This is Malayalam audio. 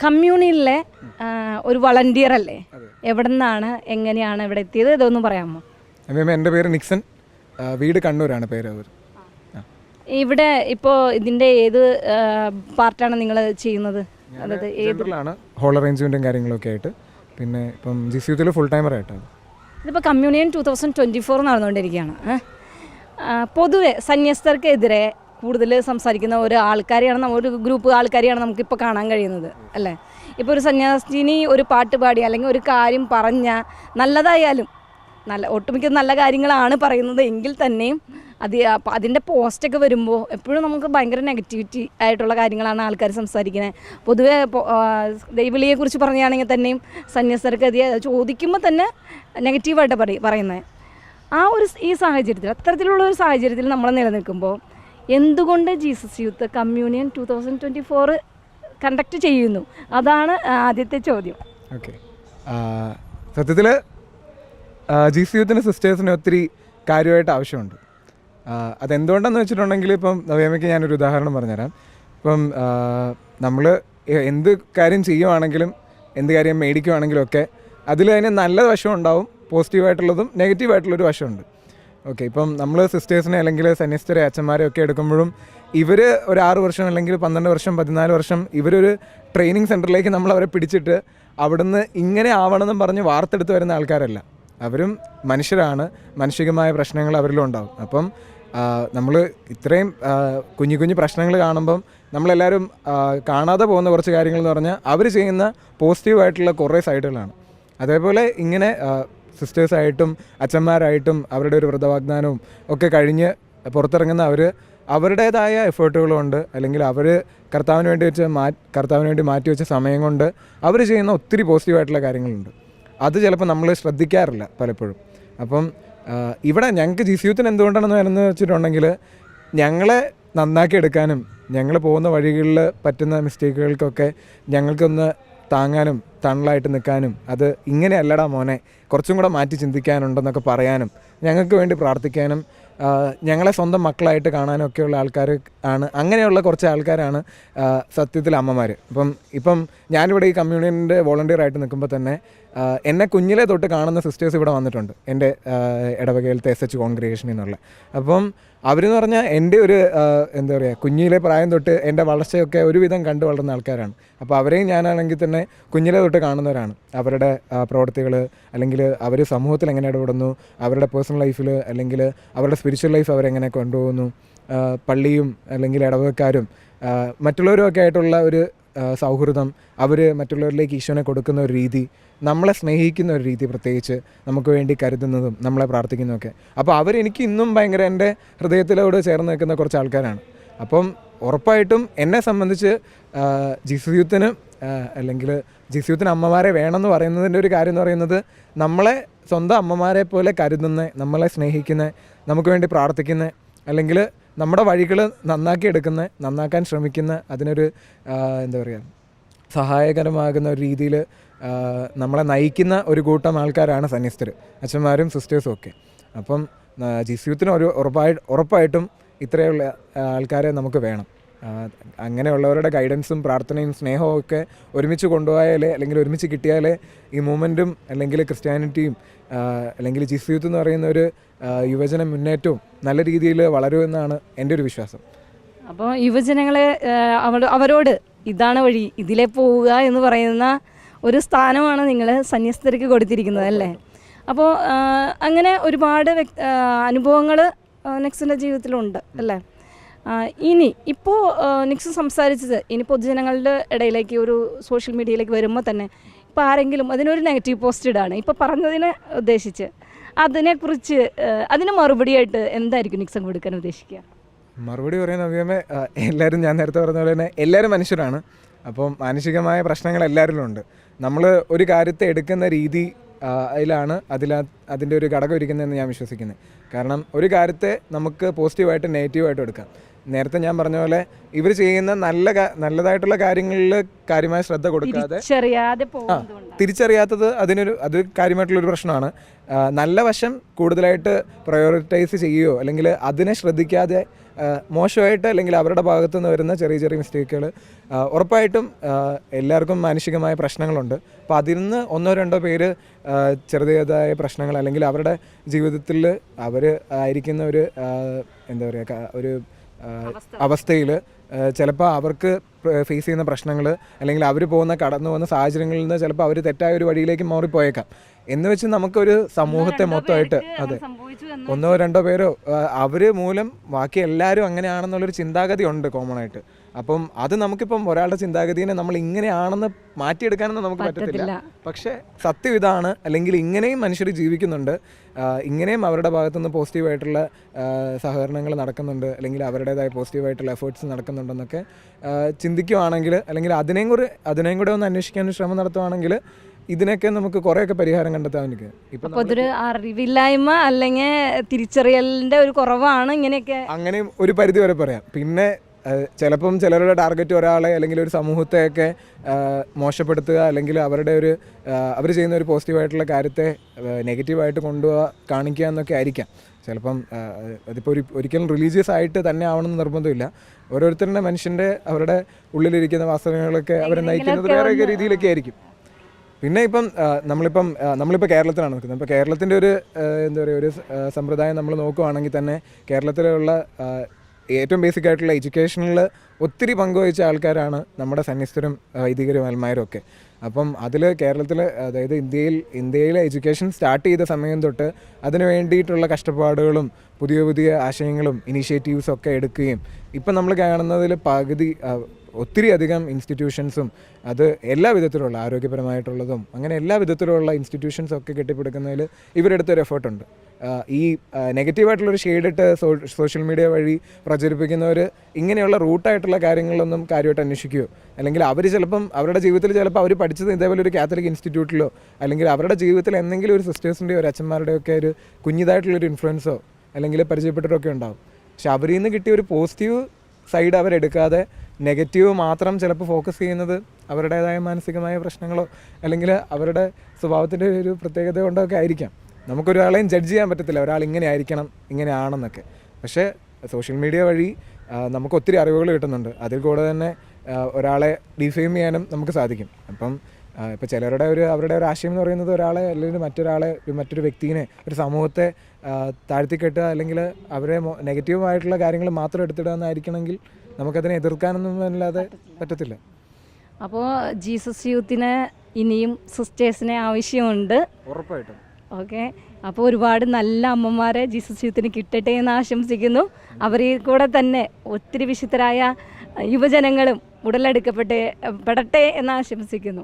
കമ്മ്യൂണിലെ ഒരു വളണ്ടിയർ അല്ലേ? എവിടെ നിന്നാണ്, എങ്ങനെയാണ് ഇവിടെ എത്തിയത്, ഇതൊന്നും പറയാമോ? എൻ്റെ പേര് നിക്സൺ, വീട് കണ്ണൂരാണ് പേര്. ഇവിടെ ഇപ്പോൾ ഇതിൻ്റെ ഏത് പാർട്ടാണ് നിങ്ങൾ ചെയ്യുന്നത്? അതായത് ഏതിലാണ് ഹോൾ അറേഞ്ച്മെൻറ്റും കാര്യങ്ങളൊക്കെ ആയിട്ട്, പിന്നെ ഇപ്പം ജിസ്യൂത്തിൽ ഫുൾ ടൈമറായിട്ടാണ്. ഇതിപ്പോൾ കമ്മ്യൂണിയൻ 2024 നടന്നുകൊണ്ടിരിക്കുകയാണ്. പൊതുവെ സന്യസ്തർക്കെതിരെ കൂടുതൽ സംസാരിക്കുന്ന ഒരു ആൾക്കാരെയാണ്, ഒരു ഗ്രൂപ്പ് ആൾക്കാരെയാണ് നമുക്കിപ്പോൾ കാണാൻ കഴിയുന്നത് അല്ലേ? ഇപ്പോൾ ഒരു സന്യാസിനി ഒരു പാട്ട് പാടി അല്ലെങ്കിൽ ഒരു കാര്യം പറഞ്ഞാൽ നല്ലതായാലും ഒട്ടുമിക്ക നല്ല കാര്യങ്ങളാണ് പറയുന്നത് എങ്കിൽ തന്നെയും അതിൻ്റെ പോസ്റ്റൊക്കെ വരുമ്പോൾ എപ്പോഴും നമുക്ക് ഭയങ്കര നെഗറ്റിവിറ്റി ആയിട്ടുള്ള കാര്യങ്ങളാണ് ആൾക്കാർ സംസാരിക്കുന്നത്. പൊതുവെ ദൈവവിളിയെക്കുറിച്ച് പറയുകയാണെങ്കിൽ തന്നെയും സന്യസ്തർക്കെതിരെ ചോദിക്കുമ്പോൾ തന്നെ നെഗറ്റീവായിട്ട് പറയുന്നത്. ഈ സാഹചര്യത്തിൽ, അത്തരത്തിലുള്ള ഒരു സാഹചര്യത്തിൽ നമ്മൾ നിലനിൽക്കുമ്പോൾ എന്തുകൊണ്ട് ജീസസ് യൂത്ത് കമ്മ്യൂണിയൻ 2024 കണ്ടക്ട് ചെയ്യുന്നു? അതാണ് ആദ്യത്തെ ചോദ്യം. ഓക്കെ, സത്യത്തിൽ ജീസസ് യൂത്തിന് സിസ്റ്റേഴ്സിന് ഒത്തിരി കാര്യമായിട്ട് ആവശ്യമുണ്ട്. അതെന്തുകൊണ്ടെന്ന് വെച്ചിട്ടുണ്ടെങ്കിൽ, ഇപ്പം നവ്യമയ്ക്ക് ഞാനൊരു ഉദാഹരണം പറഞ്ഞുതരാം. ഇപ്പം നമ്മൾ എന്ത് കാര്യം ചെയ്യുവാണെങ്കിലും എന്ത് കാര്യം മേടിക്കുവാണെങ്കിലും ഒക്കെ അതിൽ അതിന് നല്ല വശം ഉണ്ടാവും, പോസിറ്റീവായിട്ടുള്ളതും നെഗറ്റീവായിട്ടുള്ളൊരു വശമുണ്ട്. ഓക്കെ, ഇപ്പം നമ്മൾ സിസ്റ്റേഴ്സിനെ അല്ലെങ്കിൽ സന്യസ്തരെ അച്ഛന്മാരെ ഒക്കെ എടുക്കുമ്പോഴും ഇവർ ഒരു 6 വർഷം അല്ലെങ്കിൽ 12 വർഷം 14 വർഷം ഇവരൊരു ട്രെയിനിങ് സെൻറ്ററിലേക്ക് നമ്മൾ അവരെ പിടിച്ചിട്ട് അവിടുന്ന് ഇങ്ങനെ ആവണമെന്നും പറഞ്ഞ് വാർത്തെടുത്ത് വരുന്ന ആൾക്കാരല്ല. അവരും മനുഷ്യരാണ്, മാനസികമായ പ്രശ്നങ്ങൾ അവരിലും ഉണ്ടാവും. അപ്പം നമ്മൾ ഇത്രയും കുഞ്ഞു കുഞ്ഞു പ്രശ്നങ്ങൾ കാണുമ്പം നമ്മളെല്ലാവരും കാണാതെ പോകുന്ന കുറച്ച് കാര്യങ്ങൾ എന്ന് പറഞ്ഞാൽ അവർ ചെയ്യുന്ന പോസിറ്റീവായിട്ടുള്ള കുറേ സൈഡുകളാണ്. അതേപോലെ ഇങ്ങനെ സിസ്റ്റേഴ്സായിട്ടും അച്ഛന്മാരായിട്ടും അവരുടെ ഒരു വ്രതവാഗ്ദാനവും ഒക്കെ കഴിഞ്ഞ് പുറത്തിറങ്ങുന്ന അവരുടേതായ എഫേർട്ടുകളുണ്ട്, അല്ലെങ്കിൽ അവർ കർത്താവിന് വേണ്ടി മാറ്റി വെച്ച സമയം കൊണ്ട് അവർ ചെയ്യുന്ന ഒത്തിരി പോസിറ്റീവായിട്ടുള്ള കാര്യങ്ങളുണ്ട്. അത് ചിലപ്പോൾ നമ്മൾ ശ്രദ്ധിക്കാറില്ല പലപ്പോഴും. അപ്പം ഇവിടെ ഞങ്ങൾക്ക് ജീസസ് യൂത്തിന് എന്തുകൊണ്ടാണെന്ന് വരുന്നത് വെച്ചിട്ടുണ്ടെങ്കിൽ, ഞങ്ങളെ നന്നാക്കി എടുക്കാനും ഞങ്ങൾ പോകുന്ന വഴികളിൽ പറ്റുന്ന മിസ്റ്റേക്കുകൾക്കൊക്കെ ഞങ്ങൾക്കൊന്ന് താങ്ങാനും തണലായിട്ട് നിൽക്കാനും, അത് ഇങ്ങനെയല്ലടാ മോനെ, കുറച്ചും കൂടെ മാറ്റി ചിന്തിക്കാനുണ്ടെന്നൊക്കെ പറയാനും, ഞങ്ങൾക്ക് വേണ്ടി പ്രാർത്ഥിക്കാനും, ഞങ്ങളെ സ്വന്തം മക്കളായിട്ട് കാണാനും ഒക്കെയുള്ള ആൾക്കാർ ആണ്. അങ്ങനെയുള്ള കുറച്ച് ആൾക്കാരാണ് സത്യത്തിൽ അമ്മമാർ. ഇപ്പം ഞാനിവിടെ ഈ കമ്മ്യൂണിയൻ്റെ വോളണ്ടിയറായിട്ട് നിൽക്കുമ്പോൾ തന്നെ എന്നെ കുഞ്ഞിലെ തൊട്ട് കാണുന്ന സിസ്റ്റേഴ്സ് ഇവിടെ വന്നിട്ടുണ്ട്, എൻ്റെ ഇടവകയിലത്തെ SH കോൺഗ്രിഗേഷനിൽ നിന്നുള്ള. അപ്പം അവരെന്ന് പറഞ്ഞാൽ എൻ്റെ ഒരു എന്താ പറയുക, കുഞ്ഞിലെ പ്രായം തൊട്ട് എൻ്റെ വളർച്ചയൊക്കെ ഒരുവിധം കണ്ടു വളർന്ന ആൾക്കാരാണ്. അപ്പോൾ അവരെയും ഞാനാണെങ്കിൽ തന്നെ കുഞ്ഞിലെ തൊട്ട് കാണുന്നവരാണ്. അവരുടെ പ്രവൃത്തികൾ, അല്ലെങ്കിൽ അവർ സമൂഹത്തിൽ എങ്ങനെ ഇടപെടുന്നു, അവരുടെ പേഴ്സണൽ ലൈഫിൽ അല്ലെങ്കിൽ അവരുടെ സ്പിരിച്വൽ ലൈഫ് അവരെങ്ങനെ കൊണ്ടുപോകുന്നു, പള്ളിയും അല്ലെങ്കിൽ ഇടവകക്കാരും മറ്റുള്ളവരും ഒക്കെ ആയിട്ടുള്ള ഒരു സൗഹൃദം, അവർ മറ്റുള്ളവരിലേക്ക് ഈശോനെ കൊടുക്കുന്ന ഒരു രീതി, നമ്മളെ സ്നേഹിക്കുന്ന ഒരു രീതി, പ്രത്യേകിച്ച് നമുക്ക് വേണ്ടി കരുതുന്നതും നമ്മളെ പ്രാർത്ഥിക്കുന്നതൊക്കെ. അപ്പോൾ അവരെനിക്ക് ഇന്നും ഭയങ്കര എൻ്റെ ഹൃദയത്തിലോട് ചേർന്ന് നിൽക്കുന്ന കുറച്ച് ആൾക്കാരാണ്. അപ്പം ഉറപ്പായിട്ടും എന്നെ സംബന്ധിച്ച് ജീസസ് യൂത്തിന് അല്ലെങ്കിൽ ജീസസ് യൂത്തിന് അമ്മമാരെ വേണമെന്ന് പറയുന്നതിൻ്റെ ഒരു കാര്യം എന്ന് പറയുന്നത്, നമ്മളെ സ്വന്തം അമ്മമാരെ പോലെ കരുതുന്ന, നമ്മളെ സ്നേഹിക്കുന്ന, നമുക്ക് വേണ്ടി പ്രാർത്ഥിക്കുന്ന, അല്ലെങ്കിൽ നമ്മുടെ വഴികൾ നന്നാക്കാൻ ശ്രമിക്കുന്ന, അതിനൊരു എന്താ പറയുക, സഹായകരമാകുന്ന ഒരു രീതിയിൽ നമ്മളെ നയിക്കുന്ന ഒരു കൂട്ടം ആൾക്കാരാണ് സന്യസ്തർ, അച്ഛന്മാരും സിസ്റ്റേഴ്സും ഒക്കെ. അപ്പം ജീസസ് യൂത്തിന് ഉറപ്പായിട്ടും ഇത്രയുള്ള ആൾക്കാരെ നമുക്ക് വേണം. അങ്ങനെയുള്ളവരുടെ ഗൈഡൻസും പ്രാർത്ഥനയും സ്നേഹവും ഒക്കെ ഒരുമിച്ച് കൊണ്ടുപോയാലേ, അല്ലെങ്കിൽ ഒരുമിച്ച് കിട്ടിയാലേ ഈ മൂവ്മെൻറ്റും അല്ലെങ്കിൽ ക്രിസ്ത്യാനിറ്റിയും അല്ലെങ്കിൽ ജീസസ് യൂത്ത് എന്ന് പറയുന്ന ഒരു യുവജന മുന്നേറ്റവും നല്ല രീതിയിൽ വളരുമെന്നാണ് എൻ്റെ ഒരു വിശ്വാസം. അപ്പോൾ യുവജനങ്ങളെ അവരോട് ഇതാണ് വഴി, ഇതിലേ പോവുക എന്ന് പറയുന്ന ഒരു സ്ഥാനമാണ് നിങ്ങൾ സന്യസ്തർക്ക് കൊടുത്തിരിക്കുന്നത് അല്ലേ? അപ്പോൾ അങ്ങനെ ഒരുപാട് അനുഭവങ്ങൾ നെക്സിൻ്റെ ജീവിതത്തിലുണ്ട് അല്ലേ? ഇപ്പോൾ നെക്സ്റ്റ് സംസാരിച്ചത്, ഇനി പൊതുജനങ്ങളുടെ ഇടയിലേക്ക് ഒരു സോഷ്യൽ മീഡിയയിലേക്ക് വരുമ്പോൾ തന്നെ ഇപ്പോൾ ആരെങ്കിലും അതിനൊരു നെഗറ്റീവ് പോസ്റ്റ് ഇടാണ്, ഇപ്പോൾ പറഞ്ഞതിനെ ഉദ്ദേശിച്ച്, അതിനെക്കുറിച്ച് അതിന് മറുപടിയായിട്ട് എന്തായിരിക്കും നിക്സൺ കൊടുക്കാൻ ഉദ്ദേശിക്കുക? മറുപടി പറയുന്ന അഭിയമേ, എല്ലാവരും ഞാൻ നേരത്തെ പറഞ്ഞ പോലെ തന്നെ എല്ലാവരും മനുഷ്യരാണ്. അപ്പം മാനസികമായ പ്രശ്നങ്ങൾ എല്ലാവരിലും ഉണ്ട്. നമ്മൾ ഒരു കാര്യത്തെ എടുക്കുന്ന രീതി അതിലാണ് അതിൻ്റെ ഒരു ഘടകം ഇരിക്കുന്നതെന്ന് ഞാൻ വിശ്വസിക്കുന്നത്. കാരണം ഒരു കാര്യത്തെ നമുക്ക് പോസിറ്റീവായിട്ട് നെഗറ്റീവായിട്ടും എടുക്കാം. നേരത്തെ ഞാൻ പറഞ്ഞ പോലെ ഇവർ ചെയ്യുന്ന നല്ലതായിട്ടുള്ള കാര്യങ്ങളിൽ കാര്യമായ ശ്രദ്ധ കൊടുക്കാതെ തിരിച്ചറിയാത്തത് അത് കാര്യമായിട്ടുള്ളൊരു പ്രശ്നമാണ്. നല്ല വശം കൂടുതലായിട്ട് പ്രയോറിറ്റൈസ് ചെയ്യുകയോ അല്ലെങ്കിൽ അതിനെ ശ്രദ്ധിക്കാതെ മോശമായിട്ട് അല്ലെങ്കിൽ അവരുടെ ഭാഗത്തു നിന്ന് വരുന്ന ചെറിയ ചെറിയ മിസ്റ്റേക്കുകൾ ഉറപ്പായിട്ടും എല്ലാവർക്കും മാനസികമായ പ്രശ്നങ്ങളുണ്ട്. അപ്പോൾ അതിൽ നിന്ന് 1-2 പേര് ചെറുതായ പ്രശ്നങ്ങൾ അല്ലെങ്കിൽ അവരുടെ ജീവിതത്തിൽ അവർ ആയിരിക്കുന്ന ഒരു എന്താ പറയുക ഒരു അവസ്ഥയിൽ ചിലപ്പോൾ അവർക്ക് ഫേസ് ചെയ്യുന്ന പ്രശ്നങ്ങൾ അല്ലെങ്കിൽ അവർ കടന്നു പോകുന്ന സാഹചര്യങ്ങളിൽ നിന്ന് ചിലപ്പോൾ അവർ തെറ്റായ ഒരു വഴിയിലേക്ക് മാറിപ്പോയേക്കാം. എന്ന് വെച്ച് നമുക്കൊരു സമൂഹത്തെ മൊത്തമായിട്ട് അതെ 1-2 പേരോ അവർ മൂലം ബാക്കി എല്ലാവരും അങ്ങനെയാണെന്നുള്ളൊരു ചിന്താഗതി ഉണ്ട് കോമൺ ആയിട്ട്. അപ്പം അത് നമുക്കിപ്പം ഒരാളുടെ ചിന്താഗതിനെ നമ്മൾ ഇങ്ങനെയാണെന്ന് മാറ്റിയെടുക്കാനൊന്നും നമുക്ക് പറ്റത്തില്ല. പക്ഷേ സത്യം ഇതാണ്, അല്ലെങ്കിൽ ഇങ്ങനെയും മനുഷ്യർ ജീവിക്കുന്നുണ്ട്, ഇങ്ങനെയും അവരുടെ ഭാഗത്തുനിന്ന് പോസിറ്റീവായിട്ടുള്ള സഹകരണങ്ങൾ നടക്കുന്നുണ്ട്, അല്ലെങ്കിൽ അവരുടേതായ പോസിറ്റീവായിട്ടുള്ള എഫേർട്സ് നടക്കുന്നുണ്ടെന്നൊക്കെ ചിന്തിക്കുകയാണെങ്കിൽ, അല്ലെങ്കിൽ അതിനെയും കൂടെ ഒന്ന് അന്വേഷിക്കാൻ ശ്രമം നടത്തുകയാണെങ്കിൽ ഇതിനൊക്കെ നമുക്ക് കുറേയൊക്കെ പരിഹാരം കണ്ടെത്താൻ പറ്റും. ഇപ്പം അതൊരു അറിവില്ലായ്മ അല്ലെങ്കിൽ തിരിച്ചറിയലിൻ്റെ ഒരു കുറവാണ് ഇങ്ങനെയൊക്കെ, അങ്ങനെ ഒരു പരിധി വരെ പറയാം. പിന്നെ ചിലപ്പം ചിലരുടെ ടാർഗറ്റ് ഒരാളെ അല്ലെങ്കിൽ ഒരു സമൂഹത്തെയൊക്കെ മോശപ്പെടുത്തുക, അല്ലെങ്കിൽ അവരുടെ അവർ ചെയ്യുന്ന ഒരു പോസിറ്റീവായിട്ടുള്ള കാര്യത്തെ നെഗറ്റീവായിട്ട് കാണിക്കുക എന്നൊക്കെ ആയിരിക്കാം. ചിലപ്പം അതിപ്പോൾ ഒരിക്കലും റിലീജിയസ് ആയിട്ട് തന്നെ ആവണമെന്ന് നിർബന്ധമില്ല. ഓരോരുത്തരുടെ മനുഷ്യൻ്റെ അവരുടെ ഉള്ളിലിരിക്കുന്ന വാസനകളൊക്കെ അവരെ നയിക്കുന്നത് വേറെ രീതിയിലൊക്കെ ആയിരിക്കും. പിന്നെ നമ്മളിപ്പോൾ കേരളത്തിലാണ് നിൽക്കുന്നത്. ഇപ്പോൾ കേരളത്തിൻ്റെ ഒരു എന്താ പറയുക ഒരു സമ്പ്രദായം നമ്മൾ നോക്കുകയാണെങ്കിൽ തന്നെ കേരളത്തിലുള്ള ഏറ്റവും ബേസിക് ആയിട്ടുള്ള എഡ്യൂക്കേഷനിൽ ഒത്തിരി പങ്കുവഹിച്ച ആൾക്കാരാണ് നമ്മുടെ സന്യസ്തരും വൈദികരും അൽമാരും ഒക്കെ. അപ്പം അതിൽ കേരളത്തിൽ, അതായത് ഇന്ത്യയിലെ എഡ്യൂക്കേഷൻ സ്റ്റാർട്ട് ചെയ്ത സമയം തൊട്ട് അതിന് വേണ്ടിയിട്ടുള്ള കഷ്ടപ്പാടുകളും പുതിയ പുതിയ ആശയങ്ങളും ഇനീഷ്യേറ്റീവ്സും ഒക്കെ എടുക്കുകയും ഇപ്പം നമ്മൾ കാണുന്നതിൽ ഒത്തിരി അധികം ഇൻസ്റ്റിറ്റ്യൂഷൻസും അത് എല്ലാ വിധത്തിലുള്ള ആരോഗ്യപരമായിട്ടുള്ളതും അങ്ങനെ എല്ലാ വിധത്തിലുള്ള ഇൻസ്റ്റിറ്റ്യൂഷൻസും ഒക്കെ കെട്ടിപ്പടുക്കുന്നതിൽ ഇവരെടുത്തൊരു എഫേർട്ടുണ്ട്. ഈ നെഗറ്റീവായിട്ടുള്ളൊരു ഷെയ്ഡിട്ട് സോഷ്യൽ മീഡിയ വഴി പ്രചരിപ്പിക്കുന്നവർ ഇങ്ങനെയുള്ള റൂട്ടായിട്ടുള്ള കാര്യങ്ങളിലൊന്നും കാര്യമായിട്ട് അന്വേഷിക്കുകയോ, അല്ലെങ്കിൽ അവർ ചിലപ്പം അവരുടെ ജീവിതത്തിൽ ചിലപ്പോൾ അവർ പഠിച്ചത് ഇതേപോലെ ഒരു കാത്തലിക് ഇൻസ്റ്റിറ്റ്യൂട്ടിലോ, അല്ലെങ്കിൽ അവരുടെ ജീവിതത്തിൽ എന്തെങ്കിലും ഒരു സിസ്റ്റേഴ്സിൻ്റെയോ ഒരു അച്ഛന്മാരുടെയോ ഒക്കെ ഒരു കുഞ്ഞിതായിട്ടുള്ളൊരു ഇൻഫ്ലുവൻസോ അല്ലെങ്കിൽ പരിചയപ്പെട്ടിട്ടൊക്കെ ഉണ്ടാവും. പക്ഷെ അവരിൽ നിന്ന് കിട്ടിയ ഒരു പോസിറ്റീവ് സൈഡ് അവരെടുക്കാതെ നെഗറ്റീവ് മാത്രം ചിലപ്പോൾ ഫോക്കസ് ചെയ്യുന്നത് അവരുടേതായ മാനസികമായ പ്രശ്നങ്ങളോ അല്ലെങ്കിൽ അവരുടെ സ്വഭാവത്തിൻ്റെ ഒരു പ്രത്യേകത കൊണ്ടോ ഒക്കെ ആയിരിക്കാം. നമുക്കൊരാളെയും ജഡ്ജ് ചെയ്യാൻ പറ്റത്തില്ല, ഒരാൾ ഇങ്ങനെ ആയിരിക്കണം ഇങ്ങനെയാണെന്നൊക്കെ. പക്ഷേ സോഷ്യൽ മീഡിയ വഴി നമുക്ക് ഒത്തിരി അറിവുകൾ കിട്ടുന്നുണ്ട്. അതിൽ കൂടെ തന്നെ ഒരാളെ ഡിഫെയിം ചെയ്യാനും നമുക്ക് സാധിക്കും. അപ്പം ഇപ്പോൾ ചിലരുടെ അവരുടെ ഒരു ആശയം എന്ന് പറയുന്നത് ഒരാളെ അല്ലെങ്കിൽ മറ്റൊരു വ്യക്തിയെ, ഒരു സമൂഹത്തെ താഴ്ത്തിക്കെട്ടുക, അല്ലെങ്കിൽ അവരെ നെഗറ്റീവായിട്ടുള്ള കാര്യങ്ങൾ മാത്രം എടുത്തിടുക എന്നായിരിക്കണമെങ്കിൽ നമുക്കതിനെ എതിർക്കാനൊന്നും അല്ലാതെ പറ്റത്തില്ല. അപ്പോൾ ജീസസ് യൂത്തിന് ഇനിയും സിസ്റ്റേഴ്സിനെ ആവശ്യമുണ്ട്, ഉറപ്പായിട്ടും. ഓക്കെ. അപ്പോൾ ഒരുപാട് നല്ല അമ്മമാരെ ജീസസ് യൂത്തിന് കിട്ടട്ടെ എന്ന് ആശംസിക്കുന്നു. കൂടെ തന്നെ ഒത്തിരി വിശുദ്ധരായ യുവജനങ്ങളും ഉടലെടുക്കപ്പെടട്ടെ എന്ന് ആശംസിക്കുന്നു.